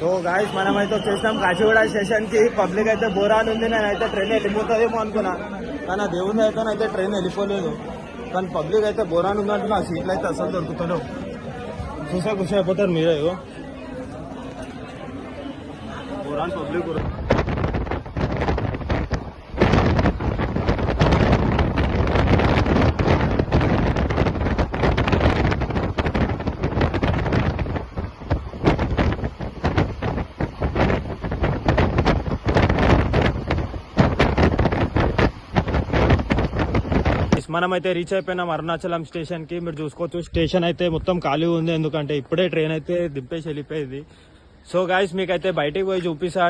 So guys మనమైతే వచ్చేసినాం Kachiguda station కి. పబ్లిక్ అయితే బోరాన్ ఉంది. నేనైతే ట్రైన్ వెళ్ళిపోతుందేమో అనుకున్నా, కానీ దేవుని అయితే ట్రైన్ వెళ్ళిపోలేదు. కానీ పబ్లిక్ అయితే బోరాన్ ఉందంటే నా సీట్లు అయితే అసలు దొరుకుతలేవు. చూసా ఖుషి అయిపోతారు మీరే. బోరాన్ పబ్లిక్ మనమైతే రీచ్ అయిపోయినాం అరుణాచలం స్టేషన్ కి. మీరు చూసుకోవచ్చు స్టేషన్ అయితే మొత్తం ఖాళీ ఉంది, ఎందుకంటే ఇప్పుడే ట్రైన్ అయితే దింపేసి వెళ్ళిపోయింది. సో గాయస్ మీకైతే బయటికి పోయి చూపిస్తా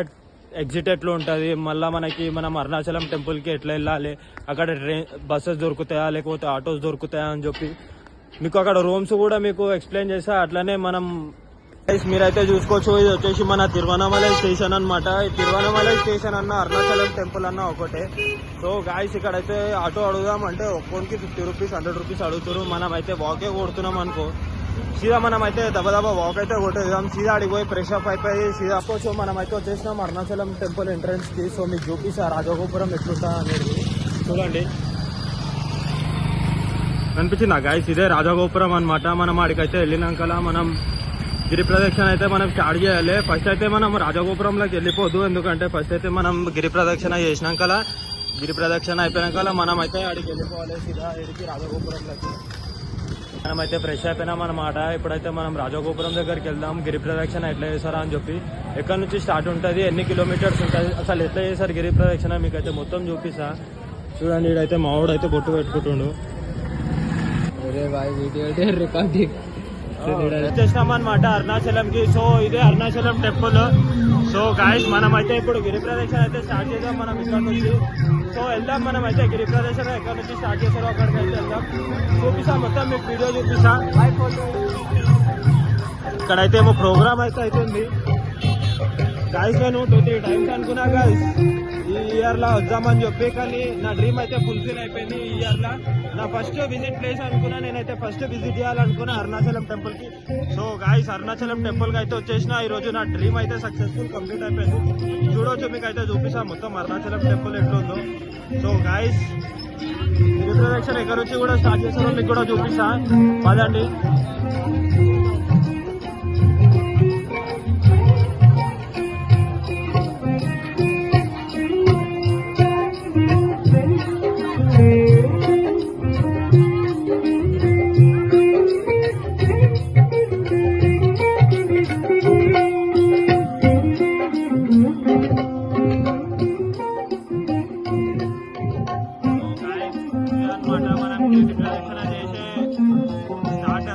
ఎగ్జిట్ ఎట్లా ఉంటుంది, మళ్ళీ మనం అరుణాచలం టెంపుల్ కి ఎట్లా వెళ్ళాలి, అక్కడ బస్సెస్ దొరుకుతాయా లేకపోతే ఆటోస్ దొరుకుతాయా అని చెప్పి మీకు అక్కడ రూమ్స్ కూడా మీకు ఎక్స్ప్లెయిన్ చేస్తా. అట్లనే మనం మీరైతే చూసుకోవచ్చు, ఇది వచ్చేసి మన తిరువణమలై స్టేషన్ అనమాట. ఈ తిరువణమలై స్టేషన్ అన్న అరుణాచలం టెంపుల్ అన్న ఒకటే. సో గాయస్ ఇక్కడైతే ఆటో అడుగుదాం అంటే ఒక్కొనికి 50 రూపీస్ 100 రూపీస్ అడుగుతారు. మనం అయితే వాకే కొడుతున్నాం అనుకో, సీదా మనం అయితే దబదబా వాక్ అయితే కొట్టేద్దాం. సీదా అడిగిపోయి ఫ్రెష్ అప్ అయిపోయి సీదా సో మనం అయితే వచ్చేసినాం అరుణాచలం టెంపుల్ ఎంట్రన్స్ కి. సో మీకు చూపిస్తా రాజగోపురం ఎట్లుంటా అనేది. చూడండి కనిపించిందా గాయస్, ఇదే రాజగోపురం అనమాట. మనం ఆడికైతే వెళ్ళినాక మనం గిరి ప్రదక్షిణ అయితే మనం స్టార్ట్ చేయాలి. ఫస్ట్ అయితే మనం రాజగోపురంలోకి వెళ్ళిపోదు, ఎందుకంటే ఫస్ట్ అయితే మనం గిరి ప్రదక్షిణ చేసినాక గిరి ప్రదక్షిణ అయిపోయినాక మనం అయితే ఆడికి వెళ్ళిపోవాలి సీదా ఇడికి రాజగోపురంలోకి. మనమైతే ఫ్రెష్ అయిపోయినాం అనమాట. ఇప్పుడైతే మనం రాజగోపురం దగ్గరికి వెళ్దాం. గిరి ప్రదక్షిణ ఎట్లా చేస్తారా అని చెప్పి, ఎక్కడి నుంచి స్టార్ట్ ఉంటుంది, ఎన్ని కిలోమీటర్స్ ఉంటుంది, అసలు ఎట్లా చేస్తారు గిరి ప్రదక్షిణ మీకైతే మొత్తం చూపిస్తా. చూడండి ఇడైతే మావాడు అయితే బొట్టు పెట్టుకుంటుండు. వచ్చేసినాం అనమాట అరుణాచలం కి. సో ఇదే అరుణాచలం టెంపుల్. సో గాయస్ మనం అయితే ఇప్పుడు గిరి ప్రదక్షిణ అయితే స్టార్ట్ చేద్దాం మనం ఇక్కడ నుంచి. సో వెళ్దాం మనం అయితే గిరి ప్రదక్షిణ ఎక్కడ నుంచి స్టార్ట్ చేస్తారో అక్కడికి అయితే వెళ్దాం. చూపిస్తా మొత్తం మీకు వీడియో చూపిస్తా. ఇక్కడైతే ఏమో ప్రోగ్రామ్ అయితే అవుతుంది గాయస్. నేను 2-3 టైమ్స్ అనుకున్నా గాయస్ ఈ ఇయర్ లా వద్దామని చెప్పి, కానీ నా డ్రీమ్ అయితే ఫుల్ఫిల్ అయిపోయింది. ఈ ఇయర్ లా నా ఫస్ట్ విజిట్ ప్లేస్ అనుకున్నా, నేనైతే ఫస్ట్ విజిట్ చేయాలనుకున్నా అరుణాచలం టెంపుల్ కి. సో గాయస్ అరుణాచలం టెంపుల్ కి అయితే వచ్చేసిన. ఈ రోజు నా డ్రీమ్ అయితే సక్సెస్ఫుల్ కంప్లీట్ అయిపోయింది. చూడవచ్చు మీకు అయితే చూపిస్తా మొత్తం అరుణాచలం టెంపుల్ ఎట్లుందో. సో గాయస్ గిరి ప్రదక్షిణ ఎక్కడ నుంచి కూడా స్టార్ట్ చేస్తారో మీకు కూడా చూపిస్తా, పదండి. మనం గిరి ప్రదక్షిణ చేసే స్టార్ట్